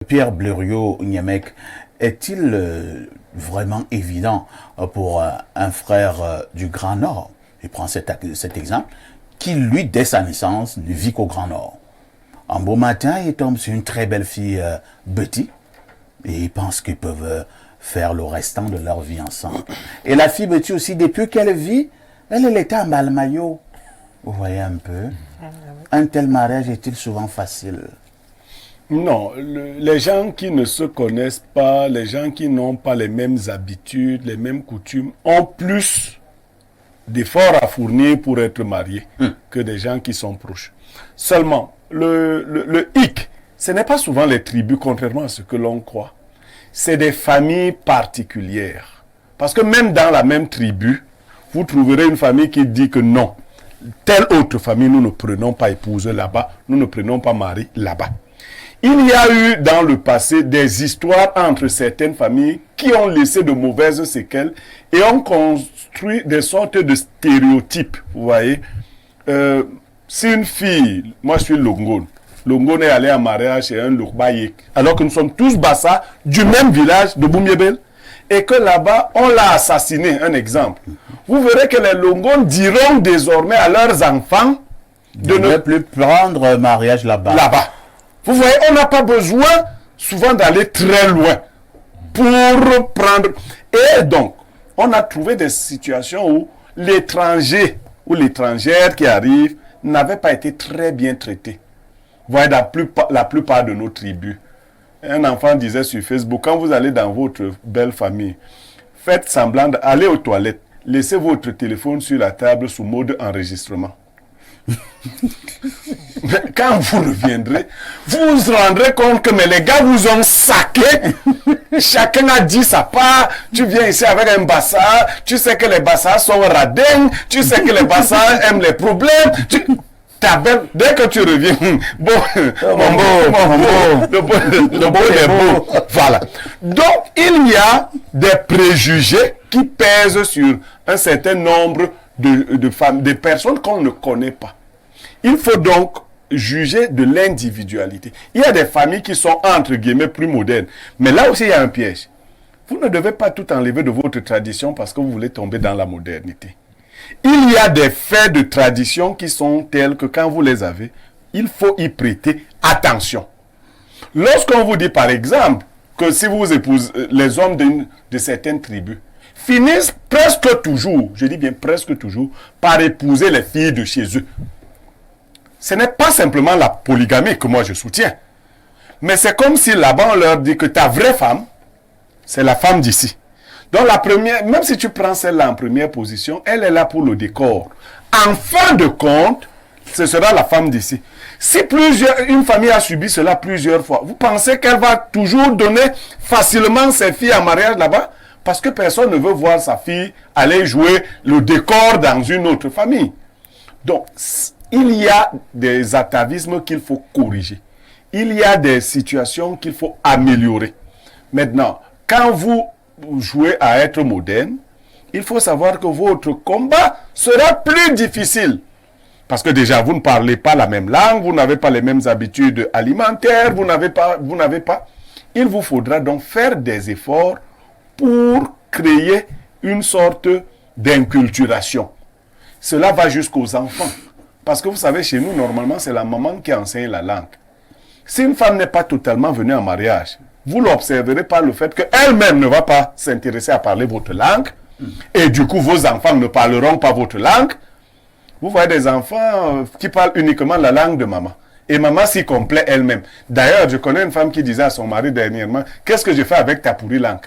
Pierre Blériot-Niamec, est-il vraiment évident pour un frère du Grand Nord, il prend cet exemple, qui lui, dès sa naissance, ne vit qu'au Grand Nord. Un beau matin, il tombe sur une très belle fille, Betty, et ils pensent qu'ils peuvent faire le restant de leur vie ensemble. Et la fille Betty aussi, depuis qu'elle vit, elle était en balmaillot. Vous voyez un peu. Un tel mariage est-il souvent facile? Non, les gens qui ne se connaissent pas, les gens qui n'ont pas les mêmes habitudes, les mêmes coutumes, ont plus d'efforts à fournir pour être mariés que des gens qui sont proches. Seulement, le hic, ce n'est pas souvent les tribus, contrairement à ce que l'on croit. C'est des familles particulières. Parce que même dans la même tribu, vous trouverez une famille qui dit que non, telle autre famille, nous ne prenons pas épouse là-bas, nous ne prenons pas mari là-bas. Il y a eu dans le passé des histoires entre certaines familles qui ont laissé de mauvaises séquelles et ont construit des sortes de stéréotypes. Vous voyez, si une fille, moi je suis Longon, Longon est allé en mariage chez un Lourbaïek, alors que nous sommes tous Bassa du même village de Boumiebel, et que là-bas on l'a assassiné, un exemple. Vous verrez que les Longons diront désormais à leurs enfants de ne plus prendre mariage là-bas. Vous voyez, on n'a pas besoin souvent d'aller très loin pour prendre... Et donc, on a trouvé des situations où l'étranger ou l'étrangère qui arrive n'avait pas été très bien traité. Vous voyez, la plupart de nos tribus. Un enfant disait sur Facebook, quand vous allez dans votre belle famille, faites semblant d'aller aux toilettes, laissez votre téléphone sur la table sous mode enregistrement. Quand vous reviendrez, vous vous rendrez compte que mais les gars vous ont saqué. Chacun a dit sa part. Tu viens ici avec un bassard. Tu sais que les bassards sont radins. Tu sais que les bassards aiment les problèmes. Dès que tu reviens, bon, le beau est beau. Voilà. Donc, il y a des préjugés qui pèsent sur un certain nombre de femmes, de personnes qu'on ne connaît pas. Il faut donc juger de l'individualité. Il y a des familles qui sont, entre guillemets, plus modernes. Mais là aussi, il y a un piège. Vous ne devez pas tout enlever de votre tradition parce que vous voulez tomber dans la modernité. Il y a des faits de tradition qui sont tels que quand vous les avez, il faut y prêter attention. Lorsqu'on vous dit, par exemple, que si vous épousez les hommes de certaines tribus, finissent presque toujours, je dis bien presque toujours, par épouser les filles de chez eux. Ce n'est pas simplement la polygamie que moi je soutiens. Mais c'est comme si là-bas on leur dit que ta vraie femme, c'est la femme d'ici. Donc la première, même si tu prends celle-là en première position, elle est là pour le décor. En fin de compte, ce sera la femme d'ici. Si une famille a subi cela plusieurs fois, vous pensez qu'elle va toujours donner facilement ses filles en mariage là-bas? Parce que personne ne veut voir sa fille aller jouer le décor dans une autre famille. Donc, il y a des atavismes qu'il faut corriger. Il y a des situations qu'il faut améliorer. Maintenant, quand vous jouez à être moderne, il faut savoir que votre combat sera plus difficile. Parce que déjà, vous ne parlez pas la même langue, vous n'avez pas les mêmes habitudes alimentaires, vous n'avez pas. Il vous faudra donc faire des efforts pour créer une sorte d'inculturation. Cela va jusqu'aux enfants. Parce que vous savez, chez nous, normalement, c'est la maman qui enseigne la langue. Si une femme n'est pas totalement venue en mariage, vous l'observerez par le fait qu'elle-même ne va pas s'intéresser à parler votre langue. Et du coup, vos enfants ne parleront pas votre langue. Vous voyez des enfants qui parlent uniquement la langue de maman. Et maman s'y complaît elle-même. D'ailleurs, je connais une femme qui disait à son mari dernièrement, « Qu'est-ce que je fais avec ta pourrie langue ?»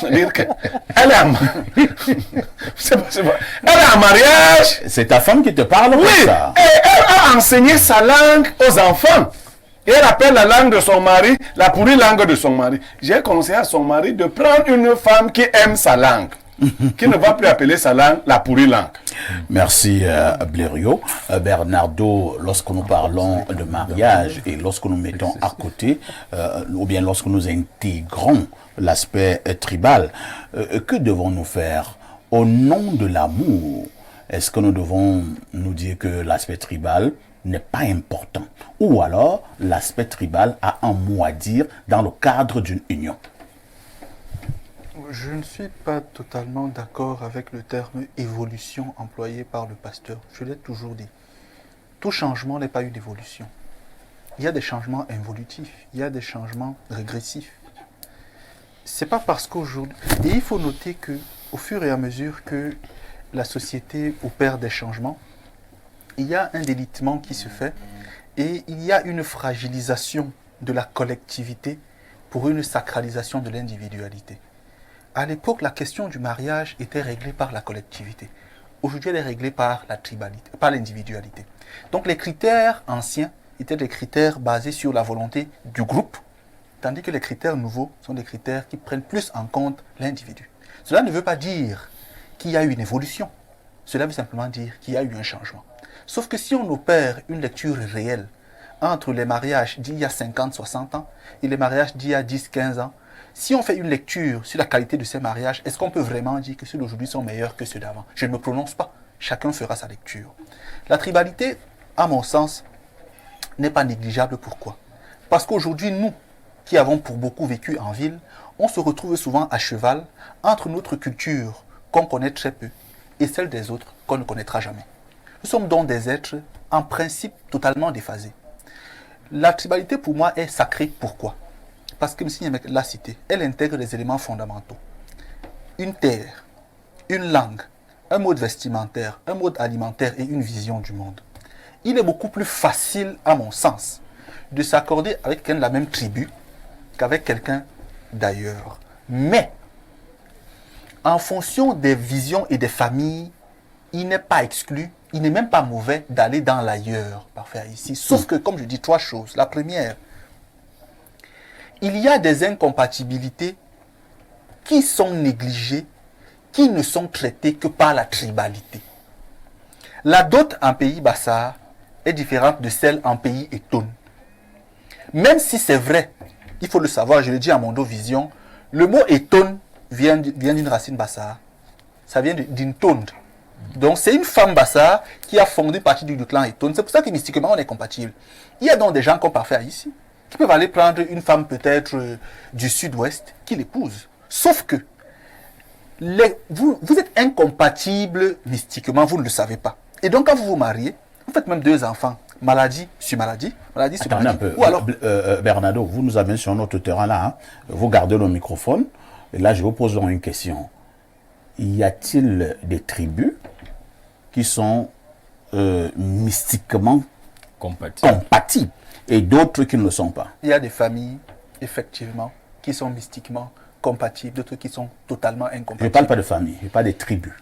Elle est en mariage. C'est ta femme qui te parle oui, comme ça. Et elle a enseigné sa langue aux enfants. Et elle appelle la langue de son mari la pourrie langue de son mari. J'ai conseillé à son mari de prendre une femme qui aime sa langue, qui ne va plus appeler sa langue la pourrie langue. Merci Blériot. Bernardo, lorsque nous parlons de mariage et lorsque nous mettons à côté, ou bien lorsque nous intégrons l'aspect tribal, que devons-nous faire au nom de l'amour? Est-ce que nous devons nous dire que l'aspect tribal n'est pas important. Ou alors, l'aspect tribal a un mot à dire dans le cadre d'une union. Je ne suis pas totalement d'accord avec le terme évolution employé par le pasteur. Je l'ai toujours dit. Tout changement n'est pas une évolution. Il y a des changements involutifs, il y a des changements régressifs. C'est pas parce qu'aujourd'hui... Et il faut noter que, au fur et à mesure que la société opère des changements, il y a un délitement qui se fait et il y a une fragilisation de la collectivité pour une sacralisation de l'individualité. À l'époque, la question du mariage était réglée par la collectivité. Aujourd'hui, elle est réglée par la tribalité, par l'individualité. Donc les critères anciens étaient des critères basés sur la volonté du groupe, tandis que les critères nouveaux sont des critères qui prennent plus en compte l'individu. Cela ne veut pas dire qu'il y a eu une évolution. Cela veut simplement dire qu'il y a eu un changement. Sauf que si on opère une lecture réelle entre les mariages d'il y a 50, 60 ans et les mariages d'il y a 10, 15 ans, si on fait une lecture sur la qualité de ces mariages, est-ce qu'on peut vraiment dire que ceux d'aujourd'hui sont meilleurs que ceux d'avant? Je ne me prononce pas. Chacun fera sa lecture. La tribalité, à mon sens, n'est pas négligeable. Pourquoi? Parce qu'aujourd'hui, nous, qui avons pour beaucoup vécu en ville, on se retrouve souvent à cheval entre notre culture qu'on connaît très peu et celle des autres qu'on ne connaîtra jamais. Nous sommes donc des êtres, en principe, totalement déphasés. La tribalité, pour moi, est sacrée. Pourquoi? Parce que, M. Nyamek l'a cité, elle intègre des éléments fondamentaux. Une terre, une langue, un mode vestimentaire, un mode alimentaire et une vision du monde. Il est beaucoup plus facile, à mon sens, de s'accorder avec quelqu'un de la même tribu qu'avec quelqu'un d'ailleurs. Mais, en fonction des visions et des familles, il n'est pas exclu, il n'est même pas mauvais d'aller dans l'ailleurs, parfait ici. Sauf que, comme je dis, trois choses. La première, il y a des incompatibilités qui sont négligées, qui ne sont traitées que par la tribalité. La dot en pays Bassar est différente de celle en pays Etone. Même si c'est vrai, il faut le savoir, je le dis à Mondo Vision, le mot Etone vient d'une racine Bassar. Ça vient d'une tonde. Donc c'est une femme Bassar qui a fondé partie du clan Etone. C'est pour ça que mystiquement on est compatible. Il y a donc des gens comme parfait ici qui peuvent aller prendre une femme peut-être du sud-ouest qui l'épouse. Sauf que vous êtes incompatibles mystiquement, vous ne le savez pas. Et donc quand vous vous mariez, vous faites même deux enfants. Maladie sur maladie, maladie sur maladie. Un peu. Ou alors, Bernardo, vous nous avez sur notre terrain là, hein. Vous gardez le microphone. Et là, je vous pose donc une question. Y a-t-il des tribus qui sont mystiquement compatibles et d'autres qui ne le sont pas? Il y a des familles, effectivement, qui sont mystiquement compatibles, d'autres qui sont totalement incompatibles. Je ne parle pas de famille, je parle des tribus.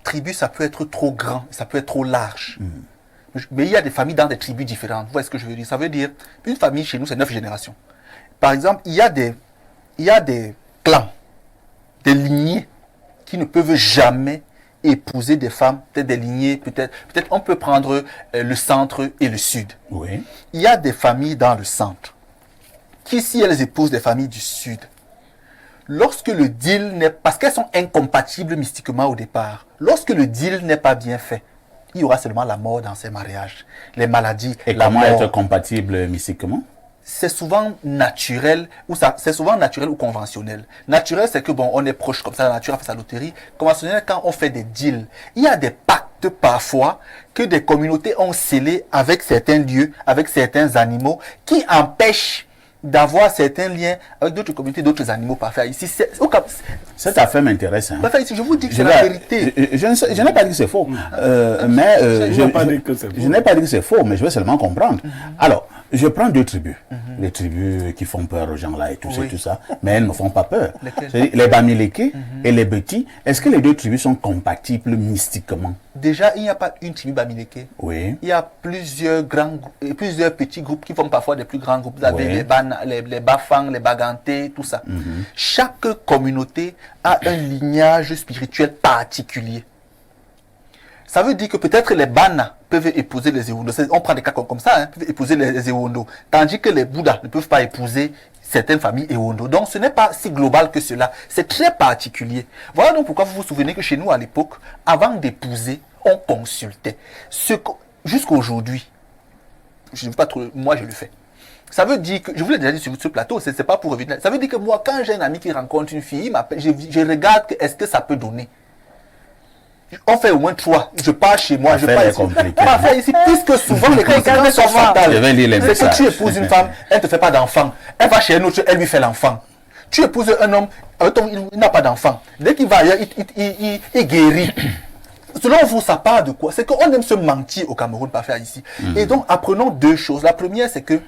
Tribu, ça peut être trop grand, ça peut être trop large. Mais il y a des familles dans des tribus différentes. Vous voyez ce que je veux dire? Ça veut dire, une famille chez nous, c'est 9 générations. Par exemple, il y a des clans, des lignées qui ne peuvent jamais épouser des femmes, peut-être des lignées, peut-être on peut prendre le centre et le sud. Oui. Il y a des familles dans le centre qui, si elles épousent des familles du sud, lorsque le deal n'est pas... Parce qu'elles sont incompatibles mystiquement au départ. Lorsque le deal n'est pas bien fait, il y aura seulement la mort dans ces mariages. Les maladies, et la comment mort. être compatible mystiquement? C'est souvent naturel, c'est souvent naturel ou conventionnel. Naturel, c'est que bon, on est proche comme ça, la nature a fait sa loterie. Conventionnel, quand on fait des deals, il y a des pactes parfois que des communautés ont scellés avec certains lieux, avec certains animaux, qui empêchent d'avoir certains liens avec d'autres communautés, d'autres animaux parfaits. Ici, cette affaire m'intéresse. Hein. Parfait, ici, je vous dis que c'est la vérité. Je n'ai pas dit que c'est faux. Mais je n'ai pas dit que c'est faux, mais je veux seulement comprendre. Alors, je prends deux tribus. Les tribus qui font peur aux gens là et tout, Oui. tout ça, mais elles ne font pas peur. Lesquelles? Les Bamileke et les Beti, est-ce que les deux tribus sont compatibles mystiquement? Déjà, il n'y a pas une tribu Bamileke. Oui. Il y a plusieurs plusieurs petits groupes qui font parfois des plus grands groupes. Vous avez Oui. les Bafang, les Baganté, tout ça. Chaque communauté a un lignage spirituel particulier. Ça veut dire que peut-être les Bana peuvent épouser les Ewondo. On prend des cas comme ça, hein, peuvent épouser les Ewondo. Tandis que les Bouddhas ne peuvent pas épouser certaines familles Ewondo. Donc ce n'est pas si global que cela. C'est très particulier. Voilà donc pourquoi vous vous souvenez que chez nous à l'époque, avant d'épouser, on consultait. jusqu'à aujourd'hui, je ne veux pas trop, moi je le fais. Ça veut dire que, je vous l'ai déjà dit sur ce plateau, c'est pas pour revenir. Ça veut dire que moi, quand j'ai un ami qui rencontre une fille, il m'appelle, je regarde est-ce que ça peut donner. On fait au moins 3. Je pars chez moi, je pars ici. Pas faire ici, puisque souvent les conséquences sont fatales. C'est que tu épouses une femme, elle ne te fait pas d'enfant. Elle va chez un autre, elle lui fait l'enfant. Tu épouses un homme, il n'a pas d'enfant. Dès qu'il va ailleurs, il guérit. Selon vous, ça part de quoi? C'est qu'on aime se mentir au Cameroun, pas faire ici. Et donc, apprenons 2 choses. La première, c'est que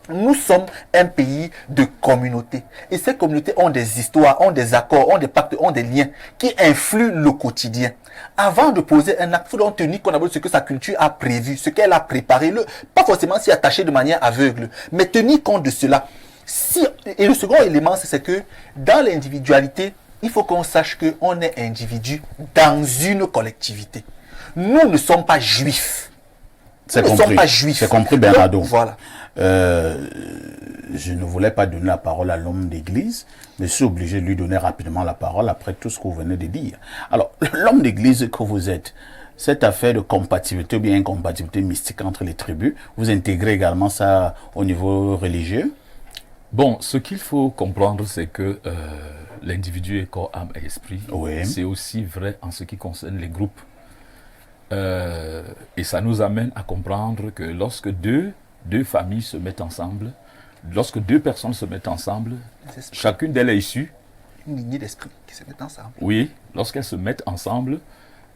nous sommes un pays de communautés. Et ces communautés ont des histoires, ont des accords, ont des pactes, ont des liens qui influent le quotidien. Avant de poser un acte, il faut donc tenir compte de ce que sa culture a prévu, ce qu'elle a préparé. Pas forcément s'y attacher de manière aveugle, mais tenir compte de cela. Et le second élément, c'est que dans l'individualité, il faut qu'on sache qu'on est individu dans une collectivité. Nous ne sommes pas juifs. C'est compris. C'est compris, Bernardo. Donc, voilà. Je ne voulais pas donner la parole à l'homme d'église, mais je suis obligé de lui donner rapidement la parole après tout ce que vous venez de dire. Alors, l'homme d'église que vous êtes, cette affaire de compatibilité ou bien incompatibilité mystique entre les tribus, vous intégrez également ça au niveau religieux? Bon, ce qu'il faut comprendre, c'est que l'individu est corps, âme et esprit. Oui. C'est aussi vrai en ce qui concerne les groupes. Et ça nous amène à comprendre que lorsque deux familles se mettent ensemble, lorsque 2 personnes se mettent ensemble, chacune d'elles est issue. Une lignée d'esprit qui se met ensemble. Oui, lorsqu'elles se mettent ensemble,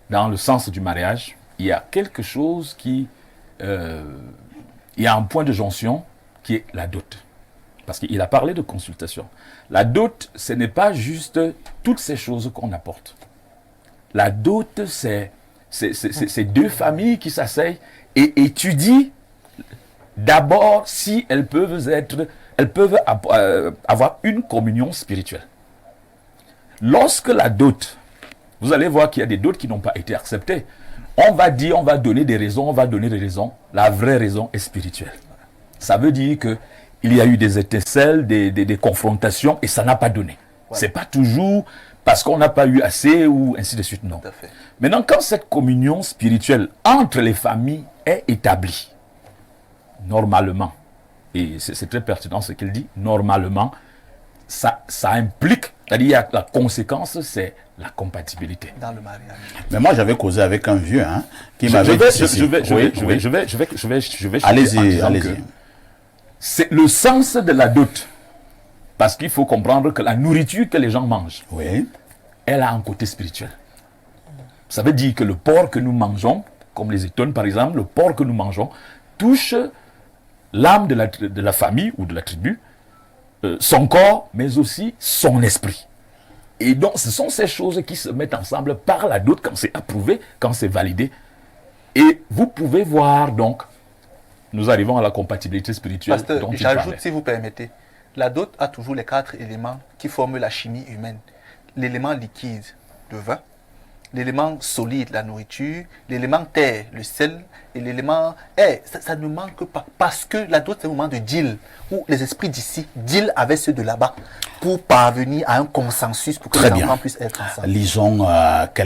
dans le sens du mariage, il y a quelque chose qui... il y a un point de jonction qui est la dot. Parce qu'il a parlé de consultation. La dot, ce n'est pas juste toutes ces choses qu'on apporte. La dot, c'est 2 familles qui s'asseyent et étudient d'abord si elles peuvent avoir une communion spirituelle. Lorsque la dot, vous allez voir qu'il y a des dots qui n'ont pas été acceptées. On va donner des raisons, La vraie raison est spirituelle. Ça veut dire que il y a eu des étincelles, des confrontations et ça n'a pas donné. Ouais. C'est pas toujours parce qu'on n'a pas eu assez ou ainsi de suite, non. Maintenant, quand cette communion spirituelle entre les familles est établie, normalement, et c'est très pertinent ce qu'il dit, normalement, ça implique, c'est-à-dire la conséquence, c'est la compatibilité. Dans le mariage. Mais moi, j'avais causé avec un vieux qui m'avait dit je vais. Allez-y. C'est le sens de la dot. Parce qu'il faut comprendre que la nourriture que les gens mangent, elle a un côté spirituel. Ça veut dire que le porc que nous mangeons, comme les étones par exemple, le porc que nous mangeons, touche l'âme de la famille ou de la tribu, son corps, mais aussi son esprit. Et donc, ce sont ces choses qui se mettent ensemble par la dot quand c'est approuvé, quand c'est validé. Et vous pouvez voir donc, nous arrivons à la compatibilité spirituelle. Pasteur, j'ajoute, si vous permettez, la dot a toujours les 4 éléments qui forment la chimie humaine. L'élément liquide, le vin, l'élément solide, la nourriture, l'élément terre, le sel, et l'élément air. Ça ne manque pas. Parce que la dot, c'est un moment de deal, où les esprits d'ici deal avec ceux de là-bas pour parvenir à un consensus pour que les enfants puissent être ensemble. Lisons